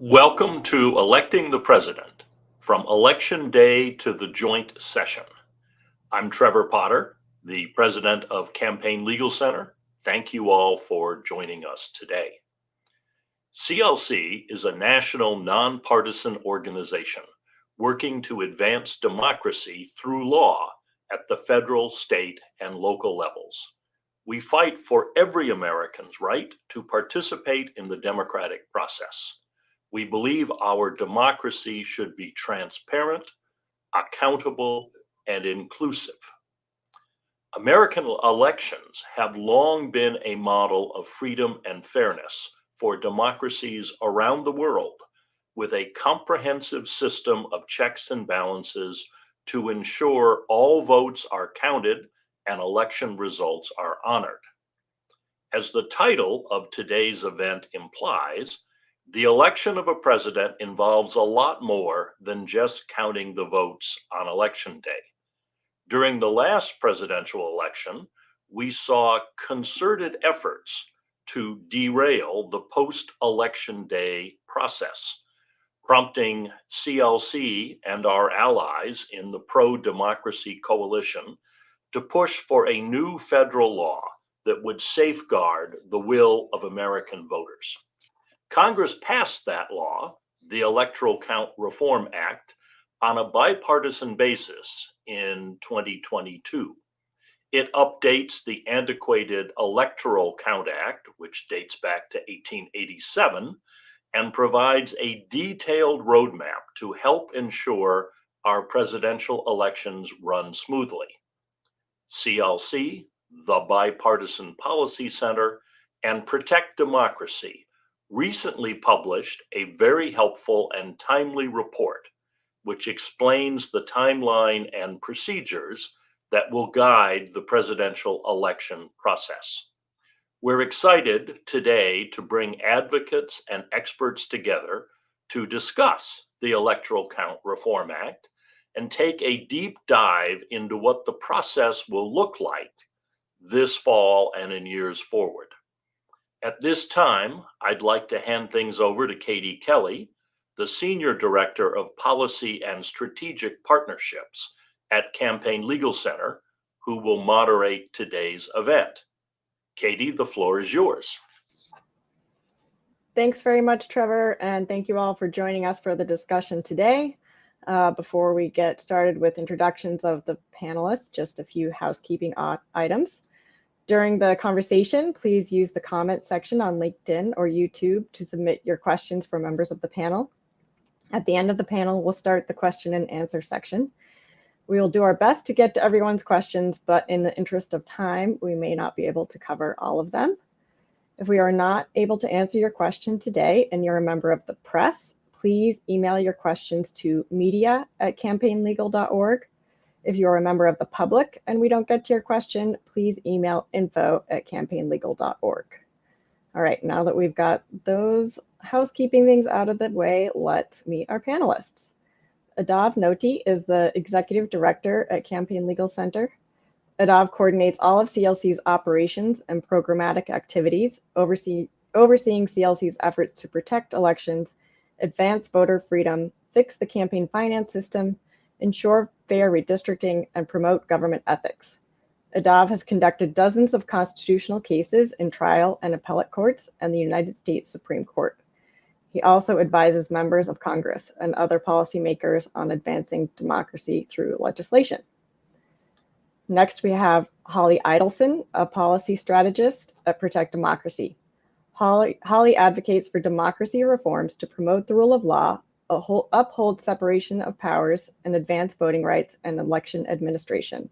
Welcome to Electing the President, from Election Day to the Joint Session. I'm Trevor Potter, the president of Campaign Legal Center. Thank you all for joining us today. CLC is a national nonpartisan organization working to advance democracy through law at the federal, state, and local levels. We fight for every American's right to participate in the democratic process. We believe our democracy should be transparent, accountable, and inclusive. American elections have long been a model of freedom and fairness for democracies around the world, with a comprehensive system of checks and balances to ensure all votes are counted and election results are honored. As the title of today's event implies, the election of a president involves a lot more than just counting the votes on election day. During the last presidential election, we saw concerted efforts to derail the post-election day process, prompting CLC and our allies in the pro-democracy coalition to push for a new federal law that would safeguard the will of American voters. Congress passed that law, the Electoral Count Reform Act, on a bipartisan basis in 2022. It updates the antiquated Electoral Count Act, which dates back to 1887, and provides a detailed roadmap to help ensure our presidential elections run smoothly. CLC, the Bipartisan Policy Center, and Protect Democracy recently published a very helpful and timely report, which explains the timeline and procedures that will guide the presidential election process. We're excited today to bring advocates and experts together to discuss the Electoral Count Reform Act and take a deep dive into what the process will look like this fall and in years forward. At this time, I'd like to hand things over to Katie Kelly, the Senior Director of Policy and Strategic Partnerships at Campaign Legal Center, who will moderate today's event. Katie, the floor is yours. Thanks very much, Trevor, and thank you all for joining us for the discussion today. Before we get started with introductions of the panelists, just a few housekeeping items. During the conversation, please use the comment section on LinkedIn or YouTube to submit your questions for members of the panel. At the end of the panel, we'll start the question and answer section. We will do our best to get to everyone's questions, but in the interest of time, we may not be able to cover all of them. If we are not able to answer your question today and you're a member of the press, please email your questions to media@campaignlegal.org. If you're a member of the public and we don't get to your question, please email info@campaignlegal.org. All right, now that we've got those housekeeping things out of the way, let's meet our panelists. Adav Noti is the Executive Director at Campaign Legal Center. Adav coordinates all of CLC's operations and programmatic activities, overseeing CLC's efforts to protect elections, advance voter freedom, fix the campaign finance system, ensure fair redistricting, and promote government ethics. Adav has conducted dozens of constitutional cases in trial and appellate courts and the United States Supreme Court. He also advises members of Congress and other policymakers on advancing democracy through legislation. Next, we have Holly Idelson, a policy strategist at Protect Democracy. Holly advocates for democracy reforms to promote the rule of law, uphold separation of powers, and advance voting rights and election administration.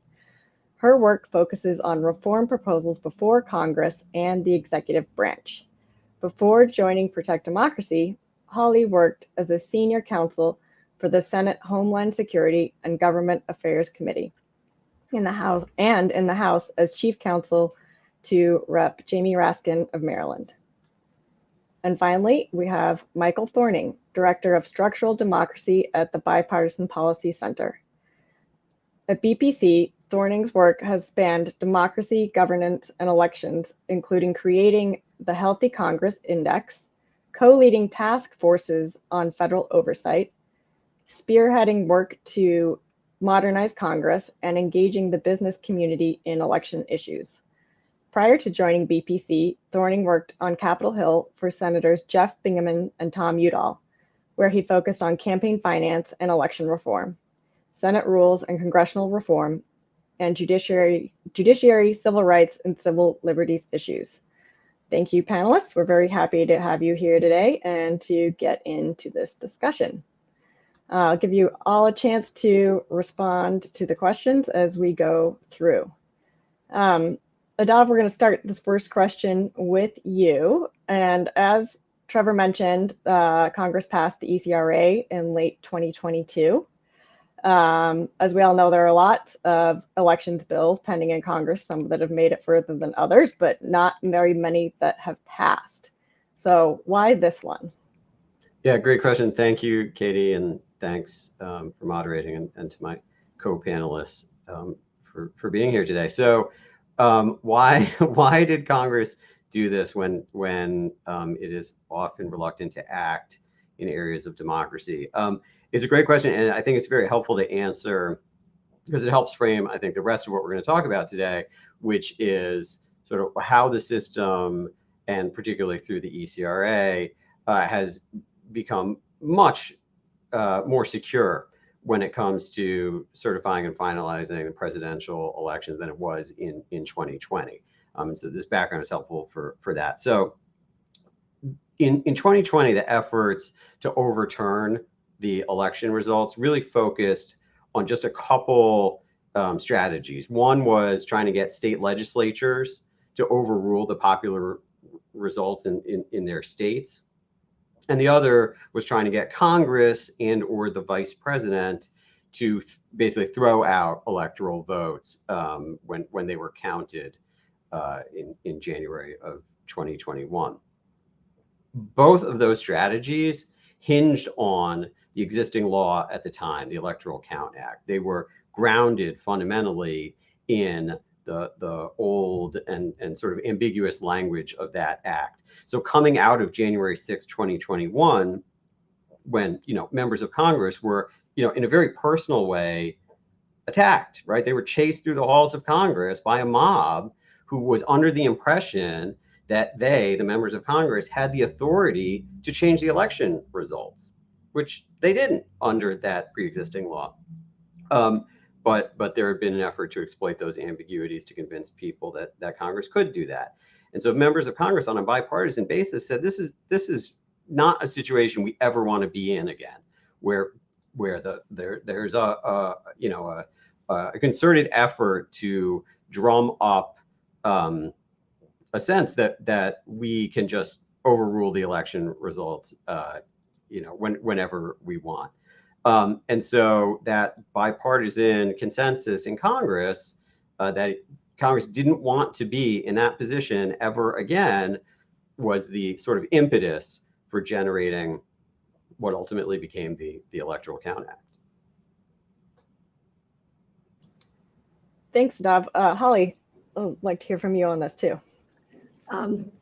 Her work focuses on reform proposals before Congress and the executive branch. Before joining Protect Democracy, Holly worked as a senior counsel for the Senate Homeland Security and Government Affairs Committee in the House as chief counsel to Rep. Jamie Raskin of Maryland. And finally, we have Michael Thorning, Director of Structural Democracy at the Bipartisan Policy Center. At BPC, Thorning's work has spanned democracy, governance, and elections, including creating the Healthy Congress Index, co-leading task forces on federal oversight, spearheading work to modernize Congress, and engaging the business community in election issues. Prior to joining BPC, Thorning worked on Capitol Hill for Senators Jeff Bingaman and Tom Udall, where he focused on campaign finance and election reform, Senate rules and congressional reform, and judiciary, civil rights, and civil liberties issues. Thank you, panelists. We're very happy to have you here today and to get into this discussion. I'll give you all a chance to respond to the questions as we go through. Adav, we're going to start this first question with you. And as Trevor mentioned, Congress passed the ECRA in late 2022. As we all know, there are lots of elections bills pending in Congress, some that have made it further than others, but not very many that have passed. So why this one? Yeah, great question. Thank you, Katie, and thanks for moderating, and to my co-panelists for being here today. So why did Congress do this when it is often reluctant to act in areas of democracy? It's a great question, and I think it's very helpful to answer because it helps frame, I think, the rest of what we're going to talk about today, which is sort of how the system, and particularly through the ECRA, has become much more secure when it comes to certifying and finalizing the presidential elections than it was in 2020. So this background is helpful for that. So in 2020, the efforts to overturn the election results really focused on just a couple strategies. One was trying to get state legislatures to overrule the popular results in their states. And the other was trying to get Congress and or the vice president to basically throw out electoral votes when they were counted in January of 2021. Both of those strategies hinged on the existing law at the time, the Electoral Count Act. They were grounded fundamentally in the old and sort of ambiguous language of that act. So coming out of January 6, 2021, when members of Congress were in a very personal way attacked, right? They were chased through the halls of Congress by a mob who was under the impression that the members of Congress, had the authority to change the election results, which they didn't under that pre-existing law. But there had been an effort to exploit those ambiguities to convince people that Congress could do that. And so members of Congress on a bipartisan basis said, this is not a situation we ever want to be in again, where there's a concerted effort to drum up a sense that we can just overrule the election results whenever we want. And so that bipartisan consensus in Congress that Congress didn't want to be in that position ever again was the sort of impetus for generating what ultimately became the Electoral Count Act. Thanks, Dav. Holly, I'd like to hear from you on this too.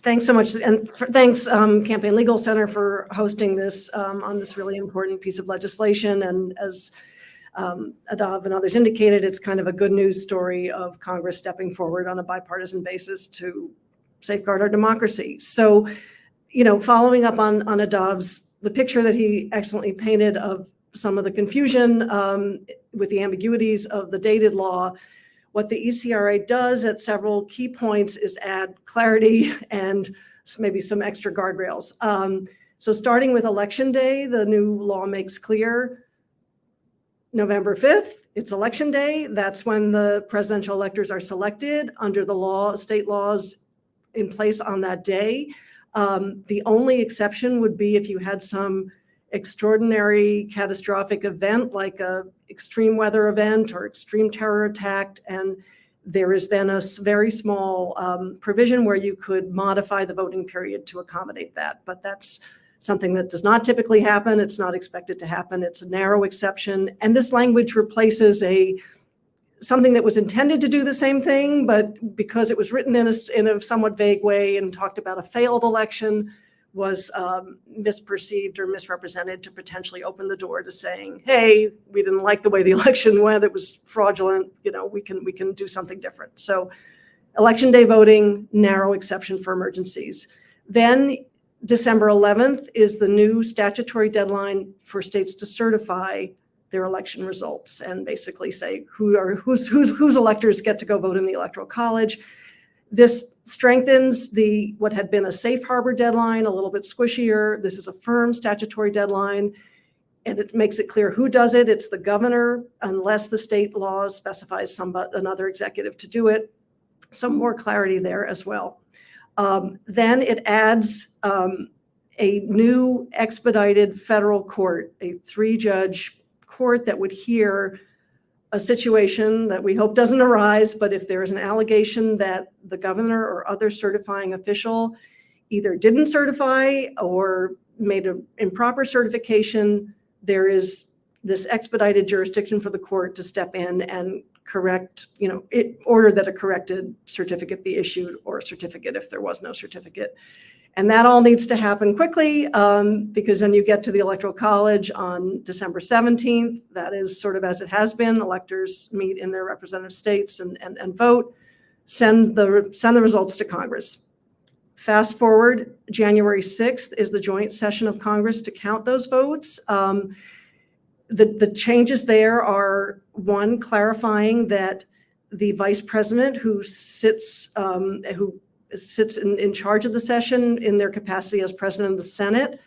Thanks so much. And thanks, Campaign Legal Center, for hosting this on this really important piece of legislation. And as Adav and others indicated, it's kind of a good news story of Congress stepping forward on a bipartisan basis to safeguard our democracy. So, following up on Adav's, the picture that he excellently painted of some of the confusion with the ambiguities of the dated law, what the ECRA does at several key points is add clarity and maybe some extra guardrails. So starting with Election Day, the new law makes clear November 5th, it's Election Day. That's when the presidential electors are selected under the law, state laws in place on that day. The only exception would be if you had some extraordinary catastrophic event like a extreme weather event or extreme terror attack, and there is then a very small provision where you could modify the voting period to accommodate that. But that's something that does not typically happen. It's not expected to happen. It's a narrow exception. And this language replaces something that was intended to do the same thing, but because it was written in a somewhat vague way and talked about a failed election, was misperceived or misrepresented to potentially open the door to saying, hey, we didn't like the way the election went, it was fraudulent, we can do something different. So election day voting, narrow exception for emergencies. Then December 11th is the new statutory deadline for states to certify their election results and basically say whose electors get to go vote in the Electoral College. This strengthens what had been a safe harbor deadline, a little bit squishier. This is a firm statutory deadline, and it makes it clear who does it. It's the governor, unless the state law specifies another executive to do it. Some more clarity there as well. Then it adds a new expedited federal court, a 3-judge court that would hear a situation that we hope doesn't arise, but if there is an allegation that the governor or other certifying official either didn't certify or made an improper certification, there is this expedited jurisdiction for the court to step in and correct, order that a corrected certificate be issued, or a certificate if there was no certificate. And that all needs to happen quickly because then you get to the Electoral College on December 17th. That is sort of as it has been. Electors meet in their representative states and vote, send the results to Congress. Fast forward, January 6th is the joint session of Congress to count those votes. The changes there are, one, clarifying that the vice president who sits in charge of the session in their capacity as president of the Senate,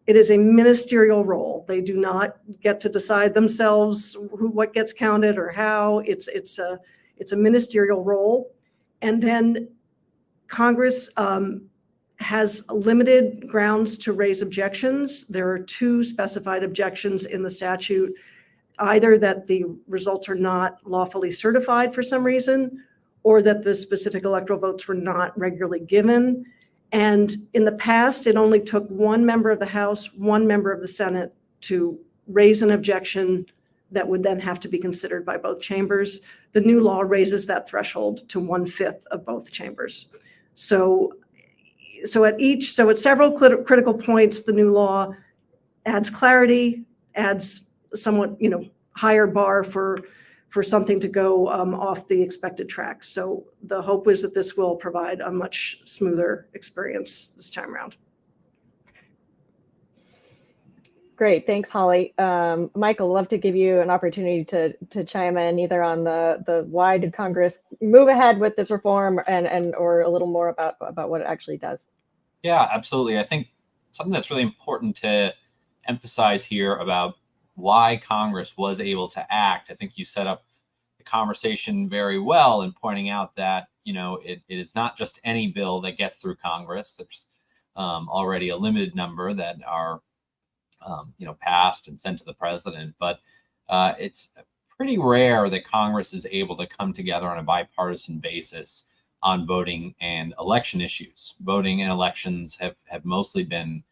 it is a ministerial role. They do not get to decide themselves what gets counted or how. It's a ministerial role. And then Congress has limited grounds to raise objections. There are 2 specified objections in the statute, either that the results are not lawfully certified for some reason, or that the specific electoral votes were not regularly given. And in the past, it only took 1 member of the House, 1 member of the Senate to raise an objection that would then have to be considered by both chambers. The new law raises that threshold to 1/5 of both chambers. So at several critical points, the new law adds clarity, adds somewhat, higher bar for something to go off the expected track. So the hope is that this will provide a much smoother experience this time around. Great, thanks, Holly. Michael, love to give you an opportunity to chime in either on the why did Congress move ahead with this reform and or a little more about what it actually does. Yeah, absolutely. I think something that's really important to emphasize here about why Congress was able to act. I think you set up the conversation very well in pointing out that, it is not just any bill that gets through Congress. There's already a limited number that are, passed and sent to the president. But it's pretty rare that Congress is able to come together on a bipartisan basis on voting and election issues. Voting and elections have mostly been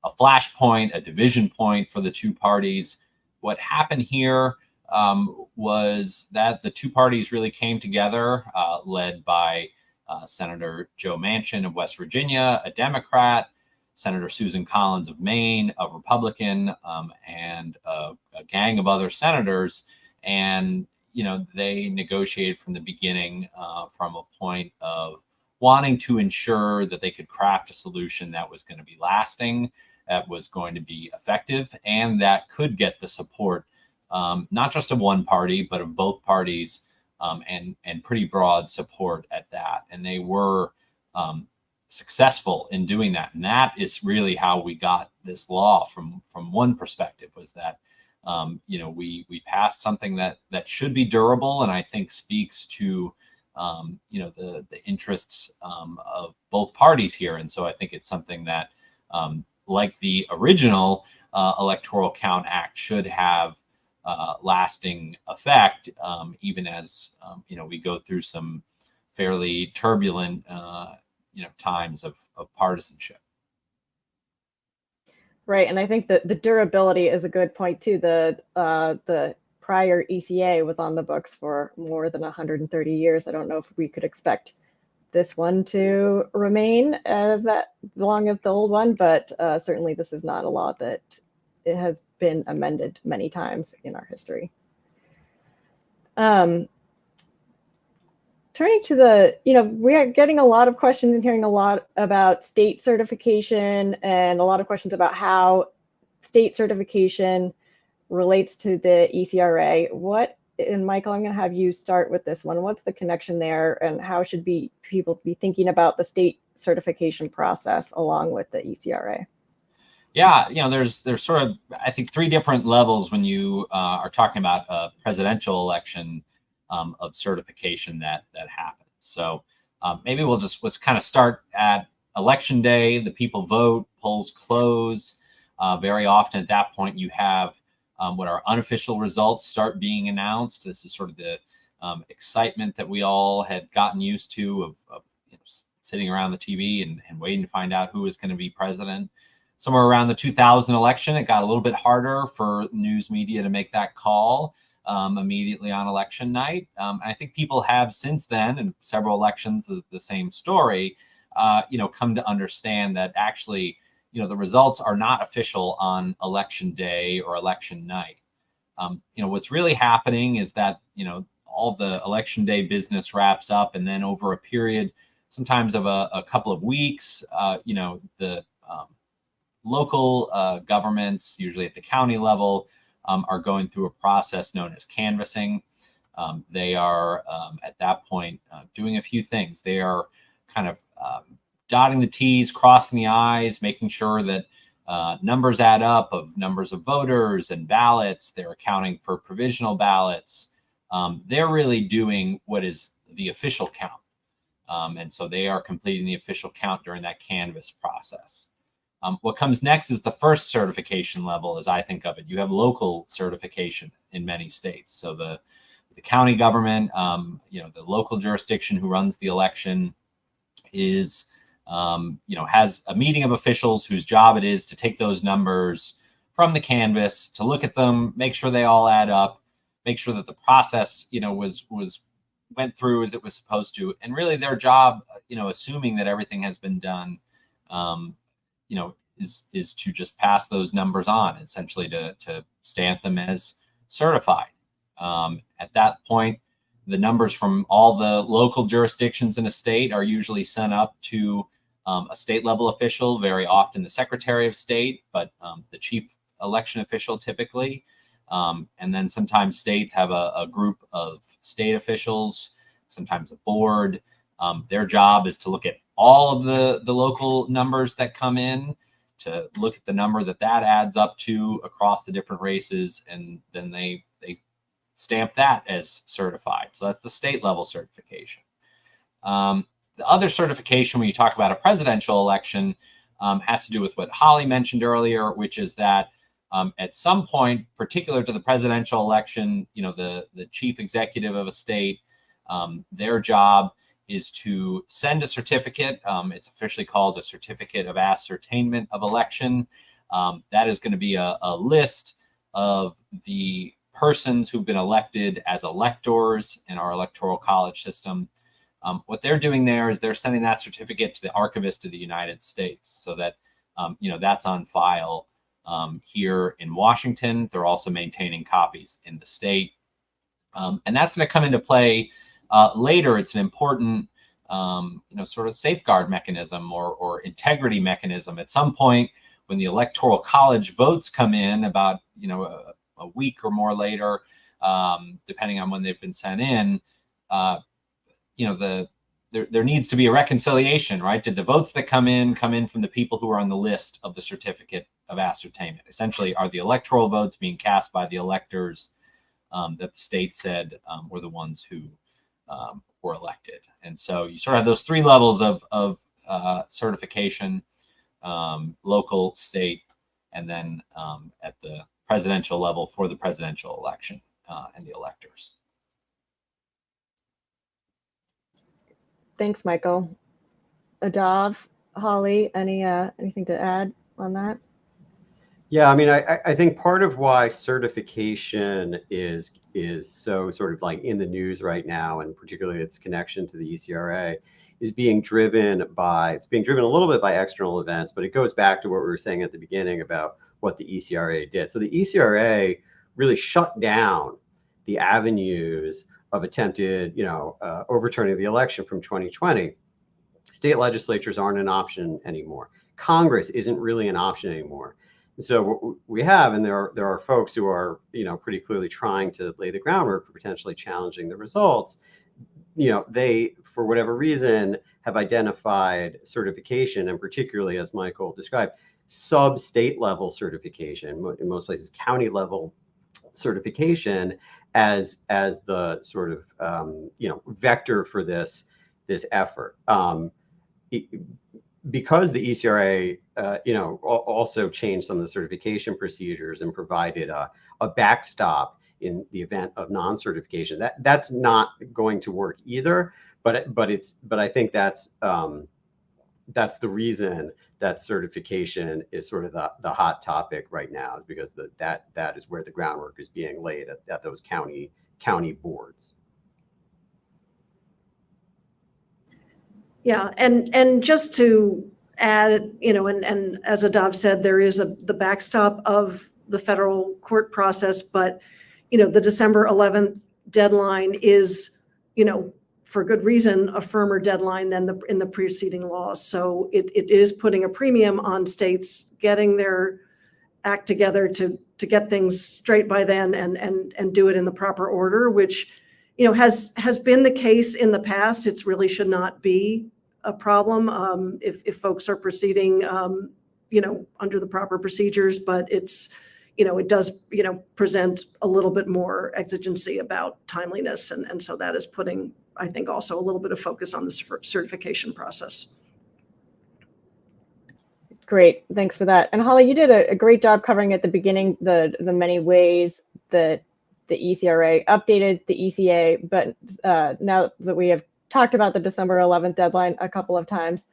a flashpoint, a division point for the 2 parties. What happened here was that the 2 parties really came together, led by Senator Joe Manchin of West Virginia, a Democrat, Senator Susan Collins of Maine, a Republican, and a gang of other senators. And, they negotiated from the beginning from a point of wanting to ensure that they could craft a solution that was going to be lasting, that was going to be effective, and that could get the support, not just of one party, but of both parties, and pretty broad support at that. And they were successful in doing that. And that is really how we got this law from one perspective, was that, we passed something that should be durable, and I think speaks to, the interests of both parties here. And so I think it's something that, like the original Electoral Count Act, should have lasting effect, even as, we go through some fairly turbulent, times of partisanship. Right, and I think that the durability is a good point too. The prior ECA was on the books for more than 130 years. I don't know if we could expect this one to remain as long as the old one, but certainly this is not a law that it has been amended many times in our history. Turning to the, we are getting a lot of questions and hearing a lot about state certification and a lot of questions about how state certification relates to the ECRA. And Michael, I'm going to have you start with this one. What's the connection there, and how should people be thinking about the state certification process along with the ECRA? Yeah, there's sort of, I think, three different levels when you are talking about a presidential election of certification that happens. So maybe let's kind of start at election day. The people vote, polls close. Very often at that point you have what our unofficial results start being announced. This is sort of the excitement that we all had gotten used to of sitting around the TV and waiting to find out who was going to be president. Somewhere around the 2000 election, it got a little bit harder for news media to make that call immediately on election night. And I think people have since then, and several elections, the same story, come to understand that actually, the results are not official on election day or election night. What's really happening is that, all the election day business wraps up, and then over a period, sometimes of a couple of weeks, the local governments, usually at the county level, are going through a process known as canvassing. They are, at that point, doing a few things. They are kind of dotting the T's, crossing the I's, making sure that numbers add up of numbers of voters and ballots. They're accounting for provisional ballots. They're really doing what is the official count. And so they are completing the official count during that canvass process. What comes next is the first certification level, as I think of it. You have local certification in many states. So the county government, the local jurisdiction who runs the election is, has a meeting of officials whose job it is to take those numbers from the canvas, to look at them, make sure they all add up, make sure that the process, went through as it was supposed to. And really their job, assuming that everything has been done, is to just pass those numbers on, essentially to stamp them as certified. At that point, the numbers from all the local jurisdictions in a state are usually sent up to a state level official, very often the Secretary of State, but the chief election official typically. And then sometimes states have a group of state officials, sometimes a board. Their job is to look at all of the local numbers that come in, to look at the number that adds up to across the different races, and then they stamp that as certified. So that's the state level certification. The other certification, when you talk about a presidential election, has to do with what Holly mentioned earlier, which is that at some point, particular to the presidential election, the chief executive of a state, their job is to send a certificate. It's officially called a certificate of ascertainment of election. That is going to be a list of the persons who've been elected as electors in our electoral college system. What they're doing there is they're sending that certificate to the Archivist of the United States, so that that's on file here in Washington. They're also maintaining copies in the state, and that's going to come into play later. It's an important sort of safeguard mechanism or integrity mechanism. At some point, when the Electoral College votes come in, about a week or more later, depending on when they've been sent in, there needs to be a reconciliation, right? Did the votes that come in from the people who are on the list of the certificate of ascertainment? Essentially, are the electoral votes being cast by the electors that the state said were the ones who were elected? And so you sort of have those three levels of certification: local, state, and then at the presidential level for the presidential election and the electors. Thanks, Michael. Adav, Holly, anything to add on that? Yeah, I mean, I think part of why certification is so sort of like in the news right now, and particularly its connection to the ECRA, is being driven by, it's being driven a little bit by external events, but it goes back to what we were saying at the beginning about what the ECRA did. So the ECRA really shut down the avenues of attempted, overturning the election from 2020. State legislatures aren't an option anymore. Congress isn't really an option anymore. So what we have, and there are folks who are, pretty clearly trying to lay the groundwork for potentially challenging the results. They, for whatever reason, have identified certification, and particularly, as Michael described, sub-state level certification, in most places county level certification, as the sort of vector for this effort. Because the ECRA, also changed some of the certification procedures and provided a backstop in the event of non-certification. That's not going to work either. But I think that's the reason that certification is sort of the hot topic right now, because that is where the groundwork is being laid at those county boards. Yeah, and just to add, and as Adav said, there is the backstop of the federal court process, but the December 11th deadline is, for good reason, a firmer deadline than in the preceding laws. So it is putting a premium on states getting their act together to get things straight by then and do it in the proper order, which has been the case in the past. It really should not be a problem if folks are proceeding, under the proper procedures, but it does, present a little bit more exigency about timeliness. And so that is putting, I think, also a little bit of focus on the certification process. Great, thanks for that. And Holly, you did a great job covering at the beginning the many ways that the ECRA updated the ECA, but now that we have talked about the December 11th deadline a couple of times,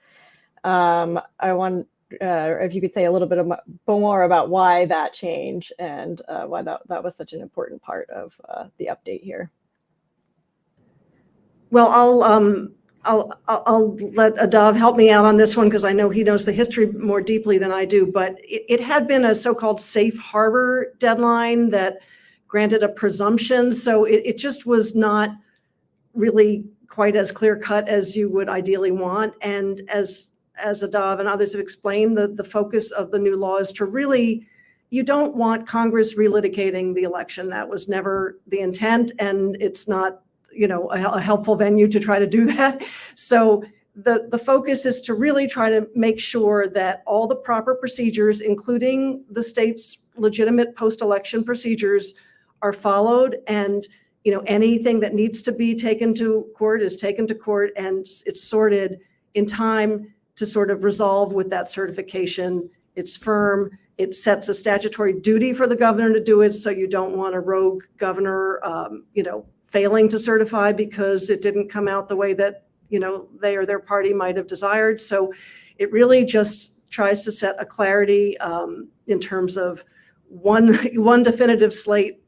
I want if you could say a little bit more about why that change and why that was such an important part of the update here. Well, I'll let Adav help me out on this one, because I know he knows the history more deeply than I do, but it had been a so-called safe harbor deadline that granted a presumption. So it just was not really quite as clear cut as you would ideally want. And as Adav and others have explained, the focus of the new law is to really, you don't want Congress relitigating the election. That was never the intent, and it's not a helpful venue to try to do that. So the focus is to really try to make sure that all the proper procedures, including the state's legitimate post-election procedures, are followed, and anything that needs to be taken to court is taken to court, and it's sorted in time to sort of resolve with that certification. It's firm. It sets a statutory duty for the governor to do it, so you don't want a rogue governor, failing to certify because it didn't come out the way that they or their party might have desired. So it really just tries to set a clarity in terms of one definitive slate,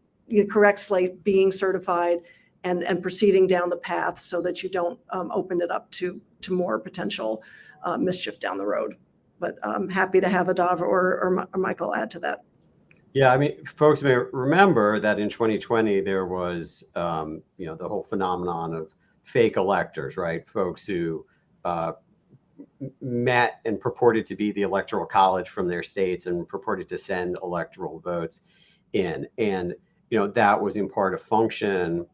correct slate being certified and proceeding down the path, so that you don't open it up to more potential mischief down the road. But I'm happy to have Adav or Michael add to that. Yeah, I mean, folks may remember that in 2020 there was, the whole phenomenon of fake electors, right? Folks who met and purported to be the Electoral College from their states and purported to send electoral votes in. And that was in part a function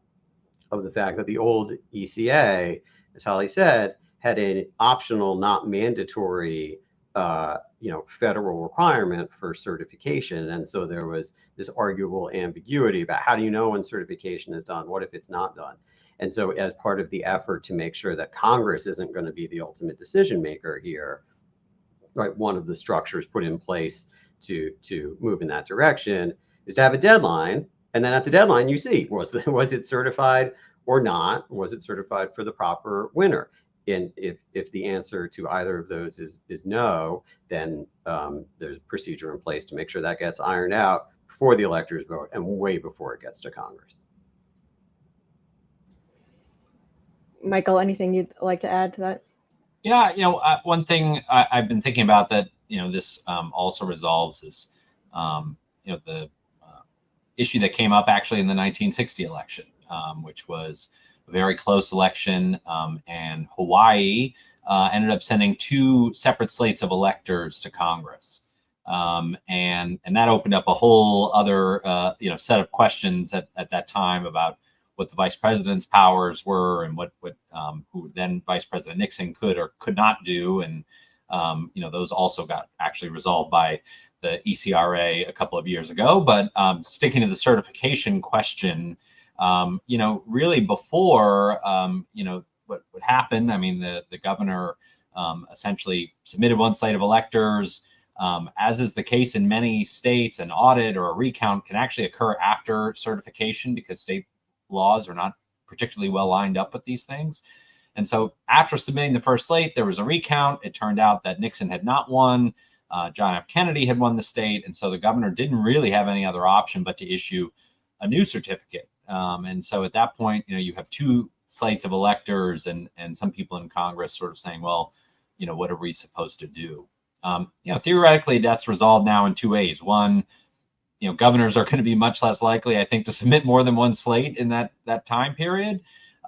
of the fact that the old ECA, as Holly said, had an optional, not mandatory, federal requirement for certification. And so there was this arguable ambiguity about how do you know when certification is done? What if it's not done? And so as part of the effort to make sure that Congress isn't going to be the ultimate decision maker here, right, one of the structures put in place to move in that direction is to have a deadline. And then at the deadline, you see, was it certified or not? Was it certified for the proper winner? And if the answer to either of those is no, then there's a procedure in place to make sure that gets ironed out before the electors vote and way before it gets to Congress. Michael, anything you'd like to add to that? Yeah, one thing I've been thinking about that, this also resolves is, the issue that came up actually in the 1960 election, which was a very close election, and Hawaii ended up sending 2 separate slates of electors to Congress. And that opened up a whole other, set of questions at that time about what the vice president's powers were and what who then Vice President Nixon could or could not do. And, those also got actually resolved by the ECRA a couple of years ago. But sticking to the certification question, really before, what happened, I mean, the governor essentially submitted 1 slate of electors. As is the case in many states, an audit or a recount can actually occur after certification because state laws are not particularly well lined up with these things. And so after submitting the first slate, there was a recount. It turned out that Nixon had not won. John F. Kennedy had won the state. And so the governor didn't really have any other option but to issue a new certificate. And so at that point, you have 2 slates of electors and some people in Congress sort of saying, well, what are we supposed to do? Theoretically, that's resolved now in 2 ways. One, governors are going to be much less likely, I think, to submit more than 1 slate in that time period.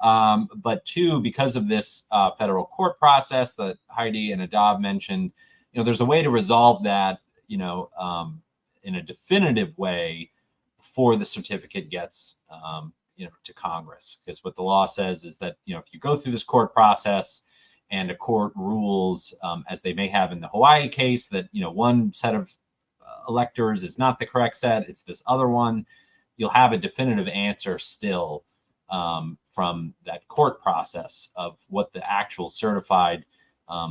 But 2, because of this federal court process that Heidi and Adav mentioned, there's a way to resolve that, in a definitive way before the certificate gets, to Congress. Because what the law says is that, if you go through this court process and a court rules, as they may have in the Hawaii case, that, 1 set of electors is not the correct set, it's this other one, you'll have a definitive answer still from that court process of what the actual certified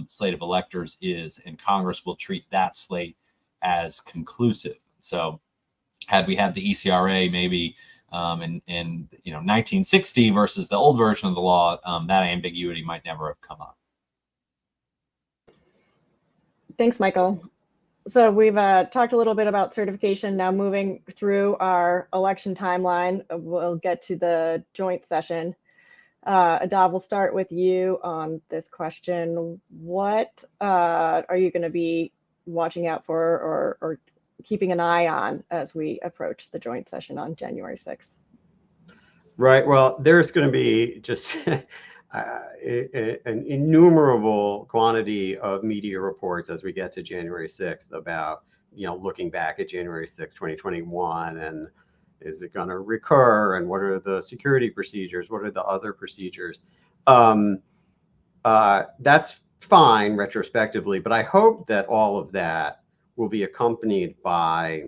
slate of electors is, and Congress will treat that slate as conclusive. So had we had the ECRA maybe in 1960 versus the old version of the law, that ambiguity might never have come up. Thanks, Michael. So we've talked a little bit about certification. Now moving through our election timeline, we'll get to the joint session. Adav, we'll start with you on this question. What are you going to be watching out for or keeping an eye on as we approach the joint session on January 6th? Right. Well, there's going to be just an innumerable quantity of media reports as we get to January 6th about, looking back at January 6th, 2021, and is it going to recur, and what are the security procedures? What are the other procedures? That's fine retrospectively, but I hope that all of that will be accompanied by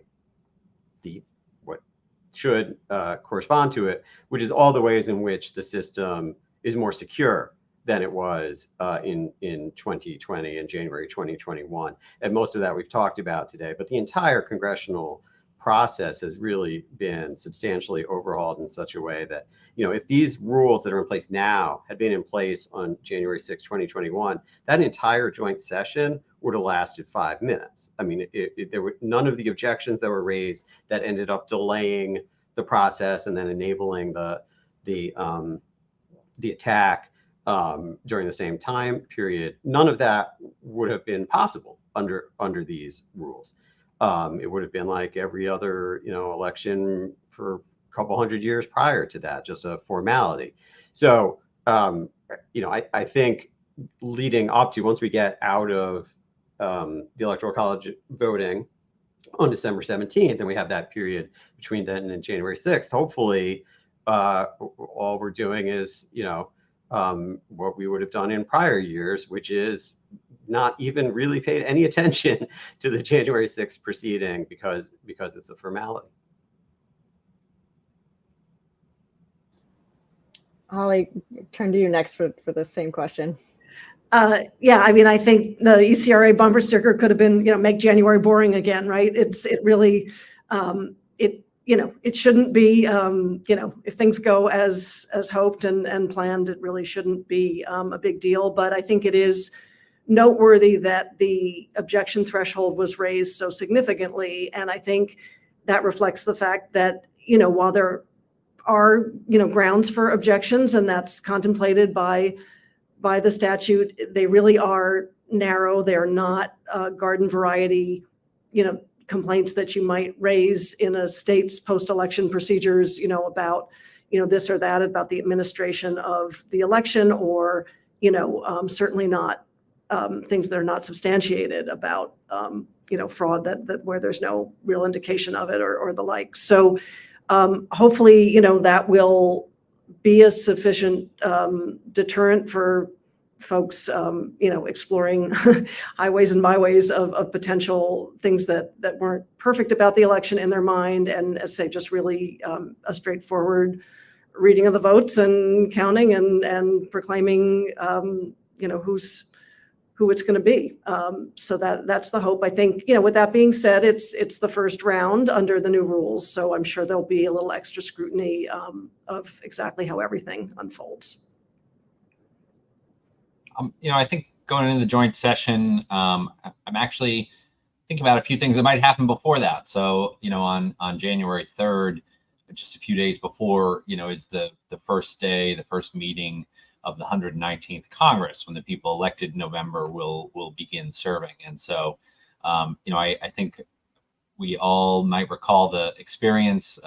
what should correspond to it, which is all the ways in which the system is more secure than it was in 2020 and January 2021. And most of that we've talked about today, but the entire congressional process has really been substantially overhauled in such a way that, if these rules that are in place now had been in place on January 6, 2021, that entire joint session would have lasted 5 minutes. I mean, there were none of the objections that were raised that ended up delaying the process and then enabling the attack during the same time period. None of that would have been possible under these rules. It would have been like every other, election for a couple hundred years prior to that, just a formality. So, I think leading up to, once we get out of the Electoral College voting on December 17th, and we have that period between then and January 6th, hopefully all we're doing is, what we would have done in prior years, which is not even really paid any attention to the January 6th proceeding because it's a formality. Holly, turn to you next for the same question. Yeah, I mean, I think the ECRA bumper sticker could have been, make January boring again, right? It really, it shouldn't be, if things go as hoped and planned, it really shouldn't be a big deal. But I think it is noteworthy that the objection threshold was raised so significantly. And I think that reflects the fact that, while there are, grounds for objections, and that's contemplated by the statute, they really are narrow. They're not garden variety, complaints that you might raise in a state's post-election procedures, about, this or that, about the administration of the election, or, certainly not things that are not substantiated about, fraud that where there's no real indication of it, or the like. So hopefully, that will be a sufficient deterrent for folks, exploring highways and byways of potential things that weren't perfect about the election in their mind. And as I say, just really a straightforward reading of the votes and counting and proclaiming, who it's going to be. So that's the hope. I think, with that being said, it's the first round under the new rules. So I'm sure there'll be a little extra scrutiny of exactly how everything unfolds. I think going into the joint session, I'm actually thinking about a few things that might happen before that. So, on January 3rd, just a few days before, is the first day, the first meeting of the 119th Congress, when the people elected in November will begin serving. And so, I think we all might recall the experience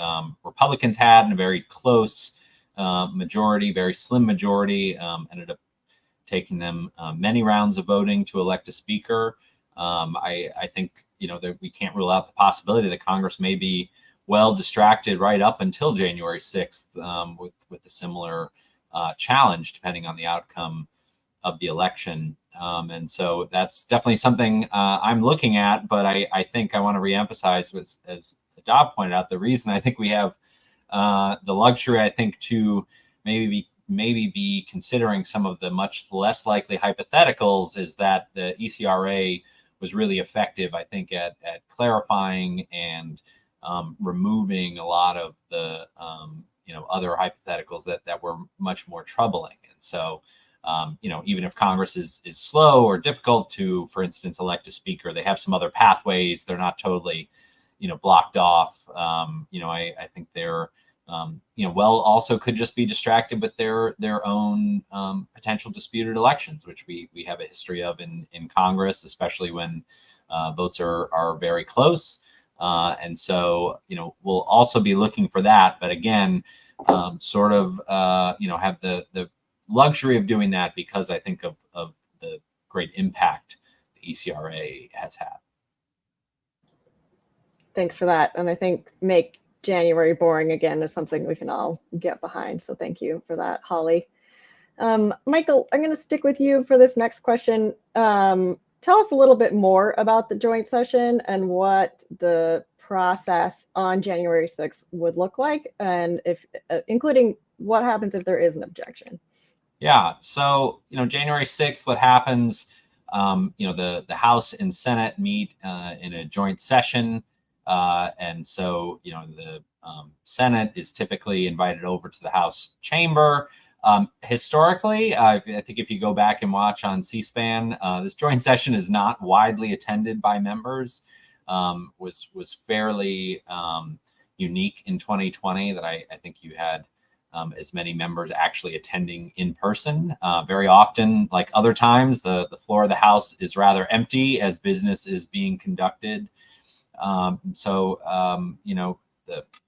Republicans had in a very close majority, very slim majority, ended up taking them many rounds of voting to elect a speaker. I think, that we can't rule out the possibility that Congress may be well distracted right up until January 6th with a similar challenge, depending on the outcome of the election. And so that's definitely something I'm looking at. But I think I want to reemphasize, as Adob pointed out, the reason I think we have the luxury, I think, to maybe be considering some of the much less likely hypotheticals is that the ECRA was really effective, I think, at clarifying and removing a lot of the other hypotheticals that were much more troubling. And so, even if Congress is slow or difficult to, for instance, elect a speaker, they have some other pathways. They're not totally, blocked off. I think they're, also could just be distracted with their own potential disputed elections, which we have a history of in Congress, especially when votes are very close. And so, we'll also be looking for that. But again, have the luxury of doing that because I think of the great impact the ECRA has had. Thanks for that. And I think make January boring again is something we can all get behind. So thank you for that, Holly. Michael, I'm going to stick with you for this next question. Tell us a little bit more about the joint session and what the process on January 6th would look like, and if including what happens if there is an objection. Yeah. So, January 6th, what happens, the House and Senate meet in a joint session. And so, the Senate is typically invited over to the House chamber. Historically, I think if you go back and watch on C-SPAN, this joint session is not widely attended by members. Was fairly unique in 2020 that I think you had as many members actually attending in person. Very often, like other times, the floor of the House is rather empty as business is being conducted. The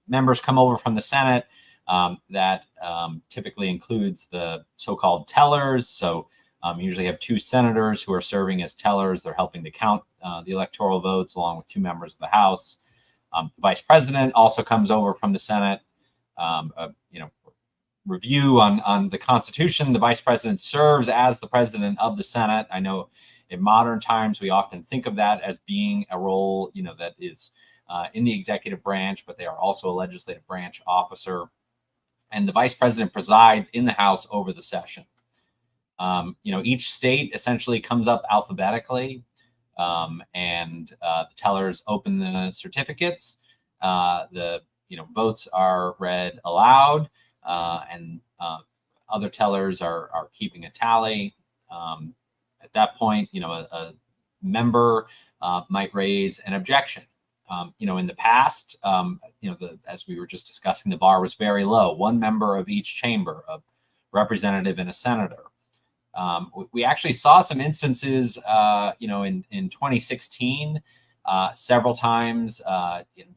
members come over from the Senate. That typically includes the so-called tellers. So you usually have two senators who are serving as tellers. They're helping to count the electoral votes along with two members of the House. The vice president also comes over from the Senate. Review on the Constitution. The vice president serves as the president of the Senate. I know in modern times, we often think of that as being a role, that is in the executive branch, but they are also a legislative branch officer. And the vice president presides in the House over the session. Each state essentially comes up alphabetically, and the tellers open the certificates. The votes are read aloud, and other tellers are keeping a tally. At that point, a member might raise an objection. In the past, as we were just discussing, the bar was very low. One member of each chamber, a representative and a senator. We actually saw some instances, in 2016, several times,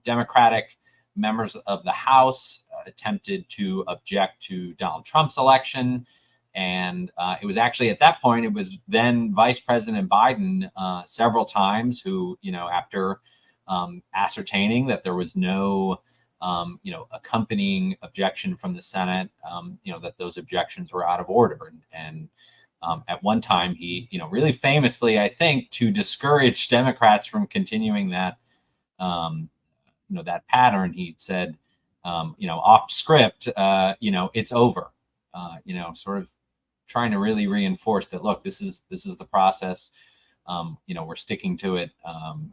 Democratic members of the House attempted to object to Donald Trump's election. And it was actually at that point, it was then Vice President Biden several times who, after ascertaining that there was no, accompanying objection from the Senate, that those objections were out of order. And at one time, he, really famously, I think, to discourage Democrats from continuing that, that pattern, he said, off script, it's over. Sort of trying to really reinforce that, look, this is the process. We're sticking to it.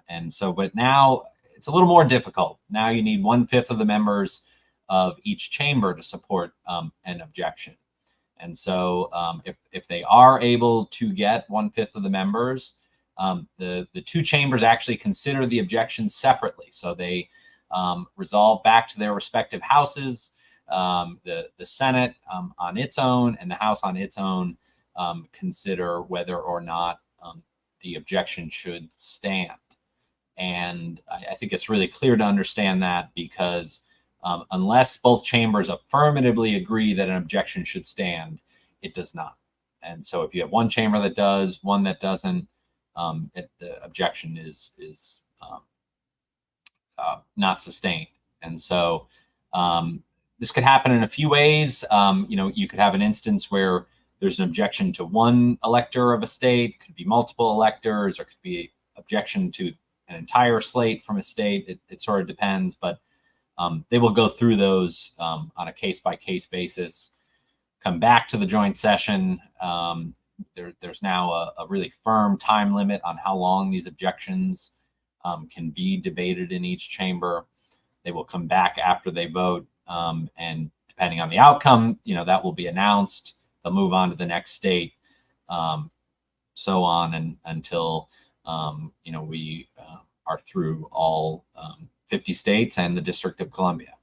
And so, but now it's a little more difficult. Now you need 1/5 of the members of each chamber to support an objection. And so if they are able to get 1/5 of the members, the two chambers actually consider the objections separately. So they resolve back to their respective houses, the Senate on its own and the House on its own consider whether or not the objection should stand. And I think it's really clear to understand that, because unless both chambers affirmatively agree that an objection should stand, it does not. And so if you have one chamber that does, one that doesn't, the objection is not sustained. And so this could happen in a few ways. You could have an instance where there's an objection to one elector of a state. It could be multiple electors, or it could be objection to an entire slate from a state. It sort of depends, but they will go through those on a case-by-case basis, come back to the joint session. There's now a really firm time limit on how long these objections can be debated in each chamber. They will come back after they vote, and depending on the outcome, that will be announced. They'll move on to the next state, so on, and until we are through all 50 states and the District of Columbia.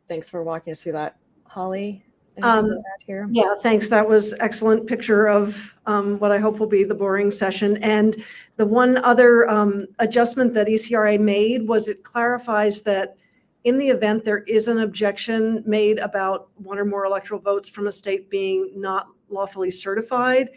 Thanks for walking us through that, Holly. Anything to add here? Yeah, thanks. That was excellent picture of what I hope will be the boring session. And the one other adjustment that ECRA made was it clarifies that in the event there is an objection made about one or more electoral votes from a state being not lawfully certified,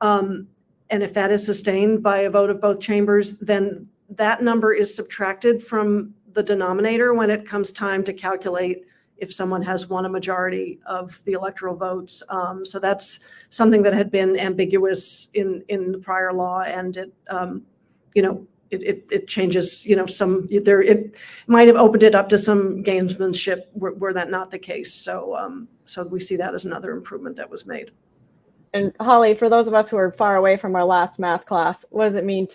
and if that is sustained by a vote of both chambers, then that number is subtracted from the denominator when it comes time to calculate if someone has won a majority of the electoral votes. So that's something that had been ambiguous in the prior law, and it changes, it might have opened it up to some gamesmanship were that not the case. So we see that as another improvement that was made. And Holly, for those of us who are far away from our last math class, what does it mean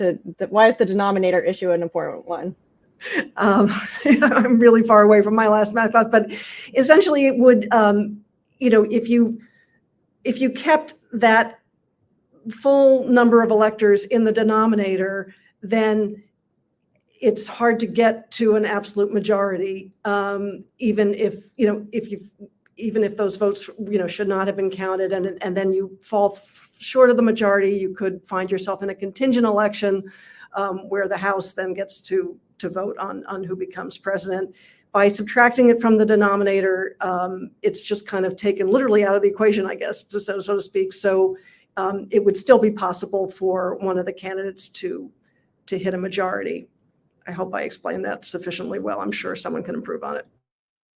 why is the denominator issue an important one? I'm really far away from my last math class, but essentially it would, if you kept that full number of electors in the denominator, then it's hard to get to an absolute majority, even if those votes, should not have been counted, and then you fall short of the majority, you could find yourself in a contingent election where the House then gets to vote on who becomes president. By subtracting it from the denominator, it's just kind of taken literally out of the equation, I guess, so to speak. So it would still be possible for one of the candidates to hit a majority. I hope I explained that sufficiently well. I'm sure someone can improve on it.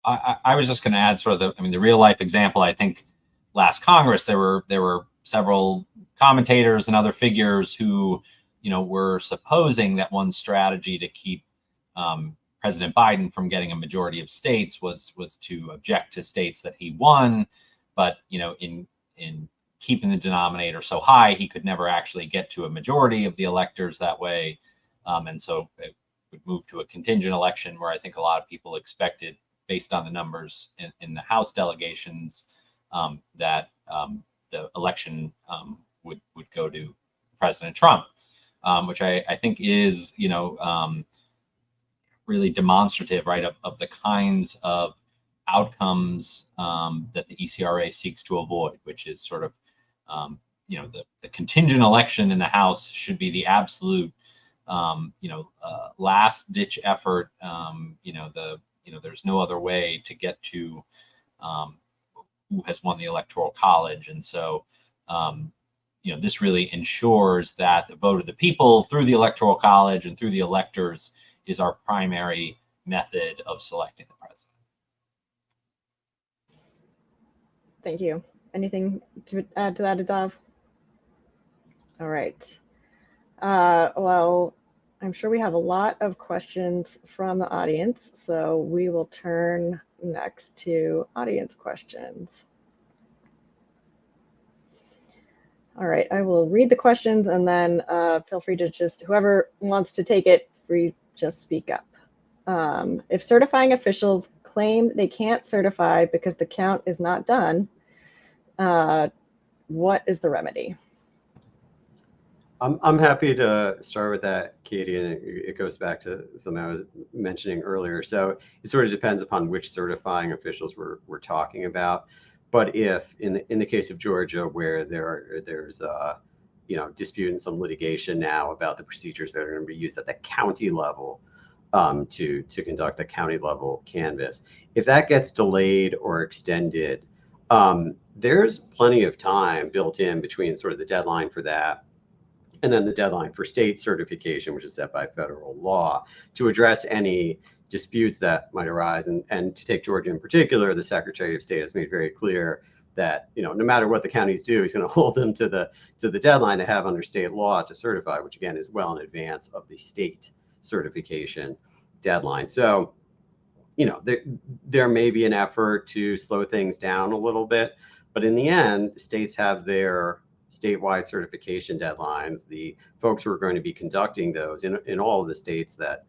I was just going to add sort of the real life example. I think last Congress, there were several commentators and other figures who, were supposing that one strategy to keep President Biden from getting a majority of states was to object to states that he won, but in keeping the denominator so high, he could never actually get to a majority of the electors that way, and so would move to a contingent election, where I think a lot of people expected, based on the numbers in the House delegations, that the election would go to President Trump, which I think is, really demonstrative, right, of the kinds of outcomes that the ECRA seeks to avoid, which is sort of, the contingent election in the House should be the absolute, last ditch effort. There's no other way to get to who has won the Electoral College. And so, this really ensures that the vote of the people through the Electoral College and through the electors is our primary method of selecting the president. Thank you. Anything to add to that, Adav? All right. Well, I'm sure we have a lot of questions from the audience, so we will turn next to audience questions. All right, I will read the questions, and then feel free to whoever wants to take it, just speak up. If certifying officials claim they can't certify because the count is not done, what is the remedy? I'm happy to start with that, Katie, and it goes back to something I was mentioning earlier. So it sort of depends upon which certifying officials we're talking about. But if in the case of Georgia, where there's dispute and some litigation now about the procedures that are going to be used at the county level to conduct the county level canvass, if that gets delayed or extended, there's plenty of time built in between sort of the deadline for that and then the deadline for state certification, which is set by federal law, to address any disputes that might arise. And to take Georgia in particular, the Secretary of State has made very clear that no matter what the counties do, he's going to hold them to the deadline they have under state law to certify, which again is well in advance of the state certification deadline. So there may be an effort to slow things down a little bit, but in the end, states have their statewide certification deadlines. The folks who are going to be conducting those in all of the states that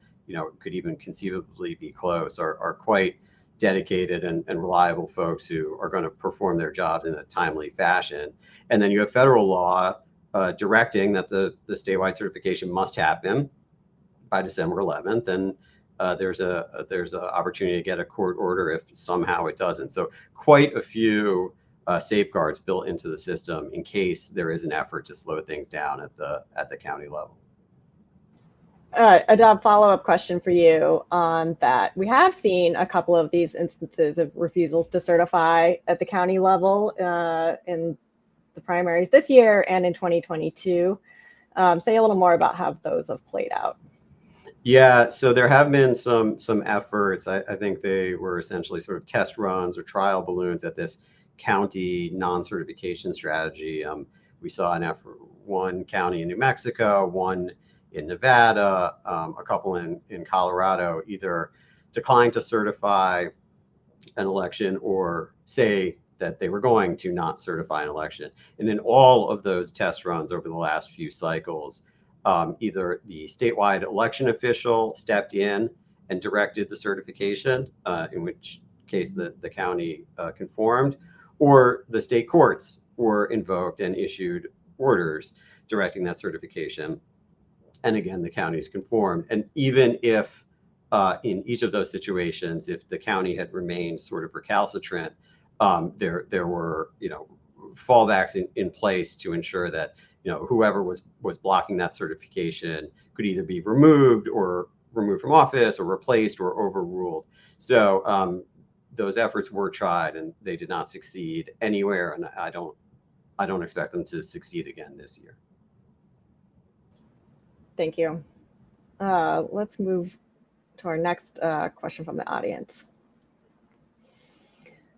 could even conceivably be close are quite dedicated and reliable folks who are going to perform their jobs in a timely fashion. And then you have federal law directing that the statewide certification must happen by December 11th, and there's a opportunity to get a court order if somehow it doesn't. So quite a few safeguards built into the system in case there is an effort to slow things down at the county level. Adav, follow-up question for you on that. We have seen a couple of these instances of refusals to certify at the county level in the primaries this year and in 2022. Say a little more about how those have played out. Yeah, so there have been some efforts. I think they were essentially sort of test runs or trial balloons at this county non-certification strategy. We saw an effort, one county in New Mexico, one in Nevada, a couple in Colorado, either declined to certify an election or say that they were going to not certify an election. And in all of those test runs over the last few cycles, either the statewide election official stepped in and directed the certification, in which case the county conformed, or the state courts were invoked and issued orders directing that certification. And again, the counties conformed. And even if in each of those situations, if the county had remained sort of recalcitrant, there were fallbacks in place to ensure that whoever was blocking that certification could either be removed from office or replaced or overruled. So those efforts were tried and they did not succeed anywhere, and I don't expect them to succeed again this year. Thank you. Let's move to our next question from the audience.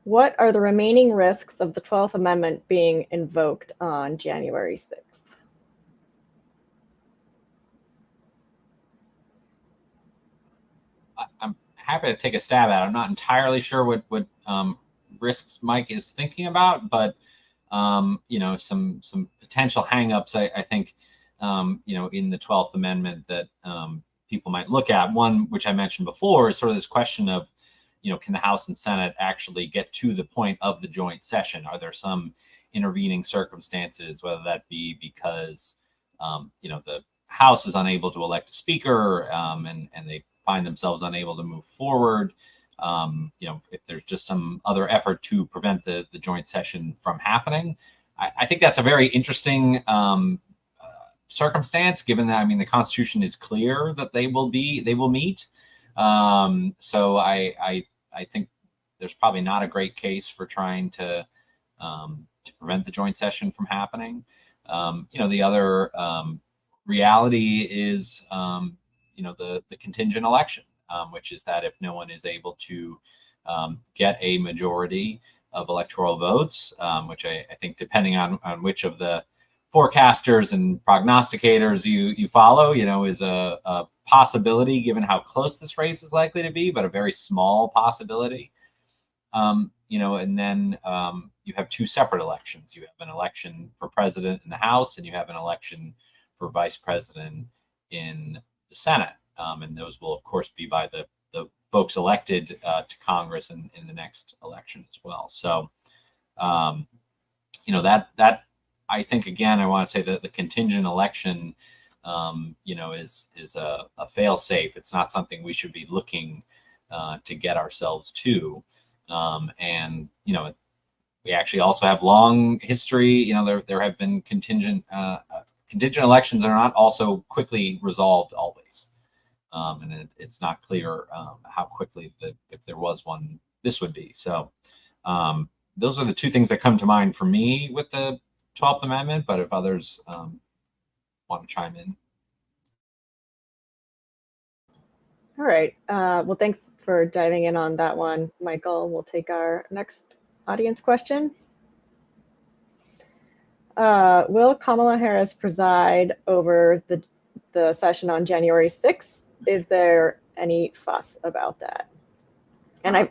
What are the remaining risks of the 12th Amendment being invoked on January 6th? I'm happy to take a stab at it. I'm not entirely sure what risks Mike is thinking about, but some potential hangups I think in the 12th Amendment that people might look at. One, which I mentioned before, is sort of this question of, can the House and Senate actually get to the point of the joint session? Are there some intervening circumstances, whether that be because, the House is unable to elect a speaker and they find themselves unable to move forward? If there's just some other effort to prevent the joint session from happening. I think that's a very interesting circumstance, given that, the Constitution is clear that they will meet. So I think there's probably not a great case for trying to prevent the joint session from happening. The other reality is, the contingent election, which is that if no one is able to get a majority of electoral votes, which I think, depending on which of the forecasters and prognosticators you follow, is a possibility, given how close this race is likely to be, but a very small possibility. And then you have two separate elections. You have an election for president in the House, and you have an election for vice president in the Senate. And those will, of course, be by the folks elected to Congress in the next election as well. So, that I think, again, I want to say that the contingent election, is a fail-safe. It's not something we should be looking to get ourselves to. And, we actually also have long history. There have been contingent elections that are not also quickly resolved always. And it's not clear how quickly if there was one, this would be. So those are the two things that come to mind for me with the 12th Amendment. But if others want to chime in. All right. Well, thanks for diving in on that one, Michael. We'll take our next audience question. Will Kamala Harris preside over the session on January 6th? Is there any fuss about that? And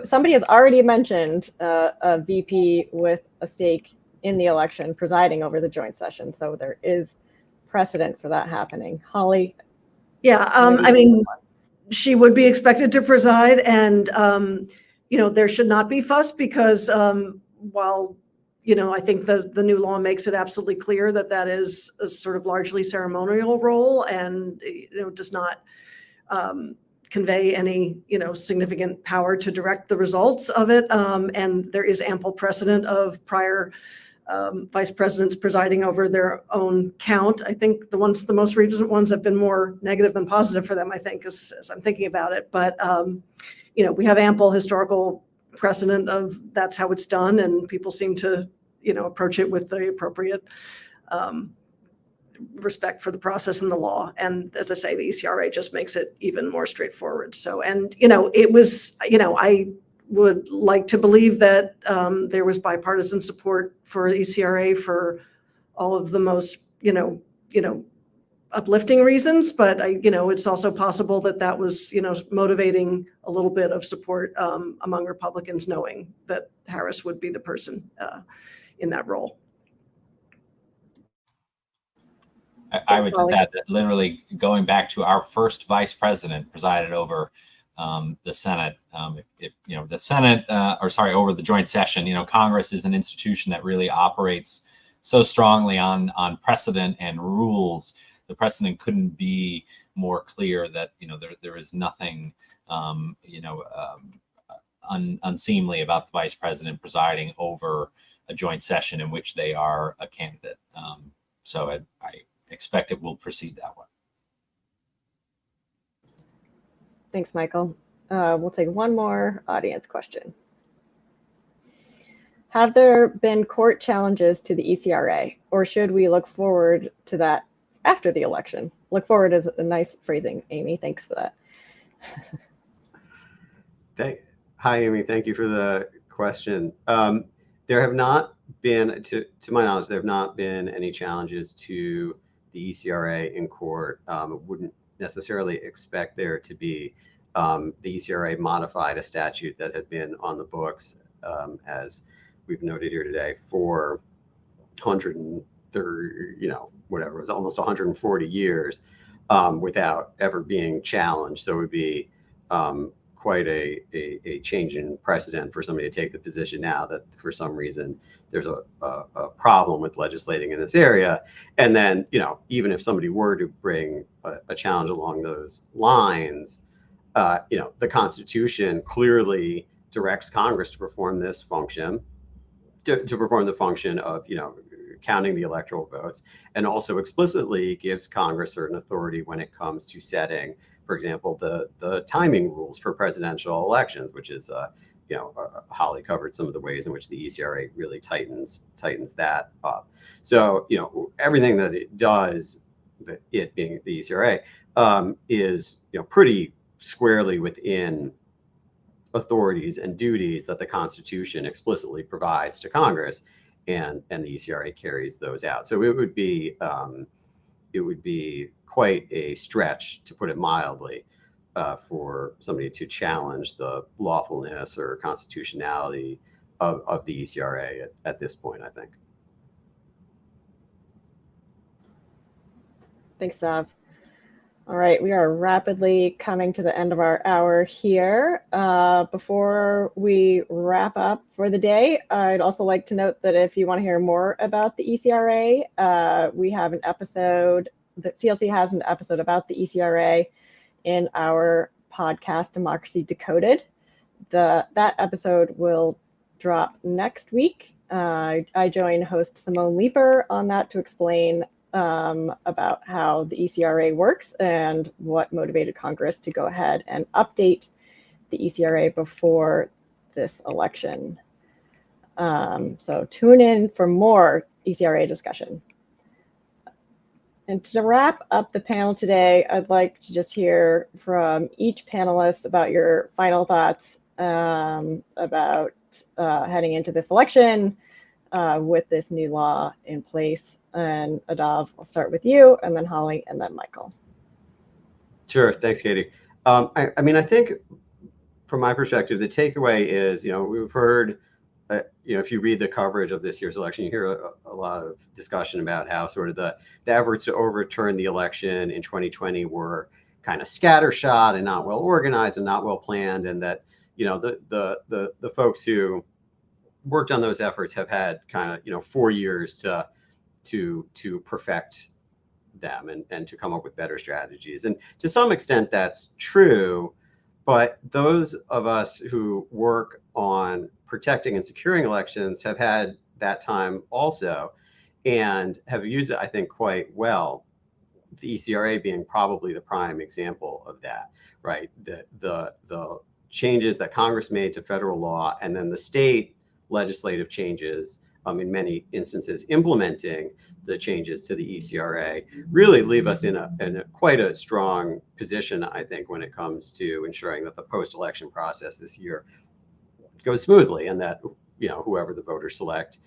somebody has already mentioned a VP with a stake in the election presiding over the joint session, so there is precedent for that happening. Holly? Yeah, she would be expected to preside, and there should not be fuss, because while I think the new law makes it absolutely clear that is a sort of largely ceremonial role, and does not convey any significant power to direct the results of it. And there is ample precedent of prior vice presidents presiding over their own count. I think the most recent ones have been more negative than positive for them, I think, as I'm thinking about it. But we have ample historical precedent of that's how it's done, and people seem to approach it with the appropriate respect for the process and the law. And as I say, the ECRA just makes it even more straightforward. So, and it was, I would like to believe that there was bipartisan support for ECRA for all of the most uplifting reasons, but it's also possible that was motivating a little bit of support among Republicans, knowing that Harris would be the person in that role. I would just add that, literally, going back to our first vice president presided over the Senate. The Senate, over the joint session, Congress is an institution that really operates so strongly on precedent and rules. The precedent couldn't be more clear that there is nothing unseemly about the vice president presiding over a joint session in which they are a candidate. So I expect it will proceed that way. Thanks, Michael. We'll take one more audience question. Have there been court challenges to the ECRA, or should we look forward to that after the election? Look forward is a nice phrasing, Amy. Thanks for that. Hi, Amy. Thank you for the question. There have not been, to my knowledge, there have not been any challenges to the ECRA in court. Wouldn't necessarily expect there to be. The ECRA modified a statute that had been on the books, as we've noted here today, for 130, whatever, it was almost 140 years. without ever being challenged. So it would be quite a change in precedent for somebody to take the position now that for some reason there's a problem with legislating in this area. And then, even if somebody were to bring a challenge along those lines, the Constitution clearly directs Congress to perform this function, to perform the function of, counting the electoral votes, and also explicitly gives Congress certain authority when it comes to setting, for example, the timing rules for presidential elections, which is, Holly covered some of the ways in which the ECRA really tightens that up. So, everything that it does, it being the ECRA, is, pretty squarely within authorities and duties that the Constitution explicitly provides to Congress, and the ECRA carries those out. So it would be quite a stretch, to put it mildly, for somebody to challenge the lawfulness or constitutionality of the ECRA at this point, I think. Thanks, Dav. All right, we are rapidly coming to the end of our hour here. Before we wrap up for the day, I'd also like to note that if you want to hear more about the ECRA, we have an episode, that CLC has an episode about the ECRA in our podcast, Democracy Decoded. That episode will drop next week. I join host Simone Leeper on that to explain about how the ECRA works and what motivated Congress to go ahead and update the ECRA before this election. So tune in for more ECRA discussion. And to wrap up the panel today, I'd like to just hear from each panelist about your final thoughts about heading into this election with this new law in place. And Adav, I'll start with you, and then Holly, and then Michael. Sure. Thanks, Katie. I think from my perspective, the takeaway is, we've heard, if you read the coverage of this year's election, you hear a lot of discussion about how sort of the efforts to overturn the election in 2020 were kind of scattershot and not well organized and not well planned, and that, the folks who worked on those efforts have had kind of, 4 years to perfect them and to come up with better strategies. And to some extent that's true, but those of us who work on protecting and securing elections have had that time also, and have used it, I think, quite well. The ECRA being probably the prime example of that, right? The changes that Congress made to federal law, and then the state legislative changes, in many instances implementing the changes to the ECRA, really leave us in a quite a strong position, I think, when it comes to ensuring that the post-election process this year goes smoothly, and that whoever the voters select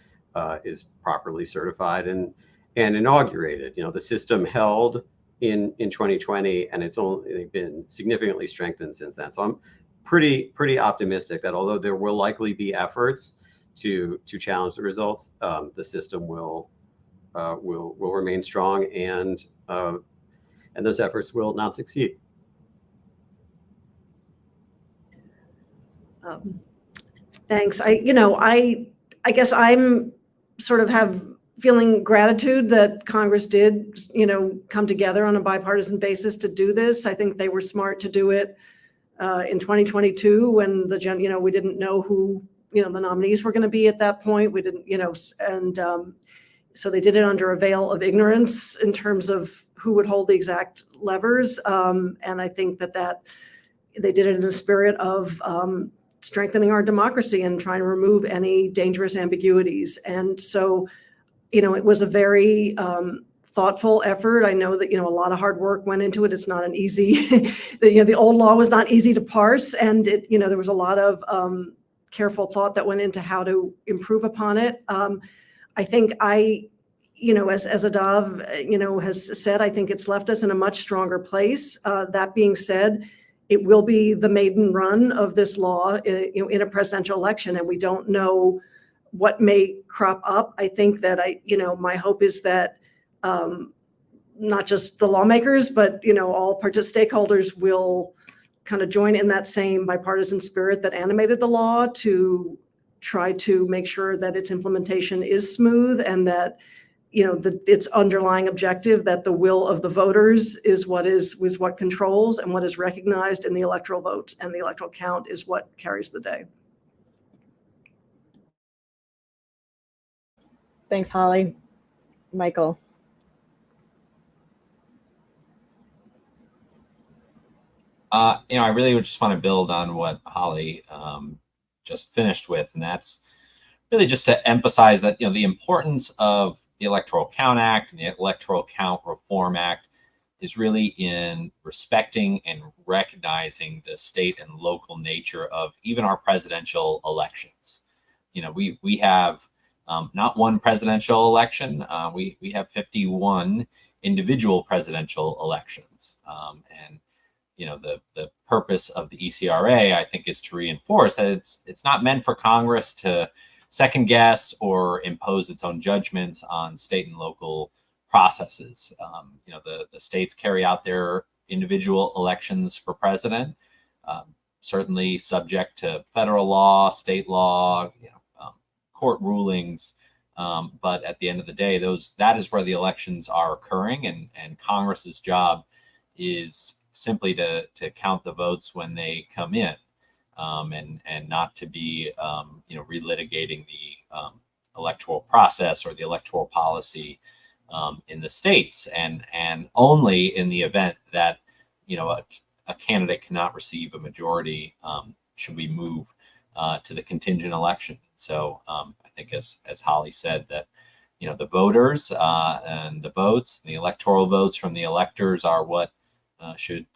is properly certified and inaugurated. The system held in 2020, and it's only been significantly strengthened since then. So I'm pretty optimistic that although there will likely be efforts to challenge the results, the system will remain strong, and those efforts will not succeed. Thanks. I guess I'm sort of have feeling gratitude that Congress did, come together on a bipartisan basis to do this. I think they were smart to do it in 2022 when we didn't know who the nominees were going to be at that point. We didn't, so they did it under a veil of ignorance in terms of who would hold the exact levers. And I think that they did it in the spirit of strengthening our democracy and trying to remove any dangerous ambiguities. And so, it was a very thoughtful effort. I know that, a lot of hard work went into it. It's not an easy, the old law was not easy to parse. And there was a lot of careful thought that went into how to improve upon it. I think as Adav, has said, I think it's left us in a much stronger place. That being said, it will be the maiden run of this law in a presidential election, and we don't know what may crop up. I think that my hope is that not just the lawmakers, but, you know, all stakeholders will kind of join in that same bipartisan spirit that animated the law to try to make sure that its implementation is smooth and that, you know, its underlying objective, that the will of the voters is what controls, and what is recognized in the electoral vote and the electoral count is what carries the day. Thanks, Holly. Michael. You know, I really would just want to build on what Holly just finished with, and that's really just to emphasize that, you know, the importance of the Electoral Count Act and the Electoral Count Reform Act is really in respecting and recognizing the state and local nature of even our presidential elections. You know, we have not one presidential election, we have 51 individual presidential elections. And, you know, the purpose of the ECRA, I think, is to reinforce that it's not meant for Congress to second guess or impose its own judgments on state and local processes. You know, the states carry out their individual elections for president, certainly subject to federal law, state law, you know, court rulings. But at the end of the day, that is where the elections are occurring, and Congress's job is simply to count the votes when they come in. And not to be, you know, relitigating the electoral process or the electoral policy in the states, and only in the event that, you know, a candidate cannot receive a majority should we move to the contingent election. So I think, as Holly said, that, you know, the voters and the votes, the electoral votes from the electors are what should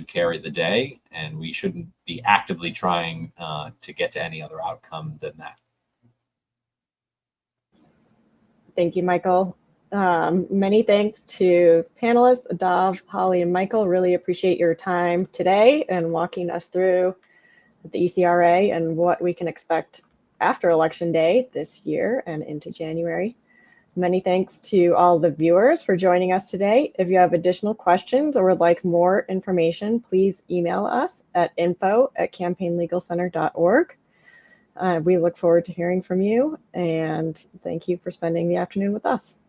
carry the day, and we shouldn't be actively trying to get to any other outcome than that. Thank you, Michael. Many thanks to panelists, Adav, Holly, and Michael. Really appreciate your time today and walking us through the ECRA and what we can expect after Election Day this year and into January. Many thanks to all the viewers for joining us today. If you have additional questions or would like more information, please email us at info@campaignlegalcenter.org. We look forward to hearing from you, and thank you for spending the afternoon with us.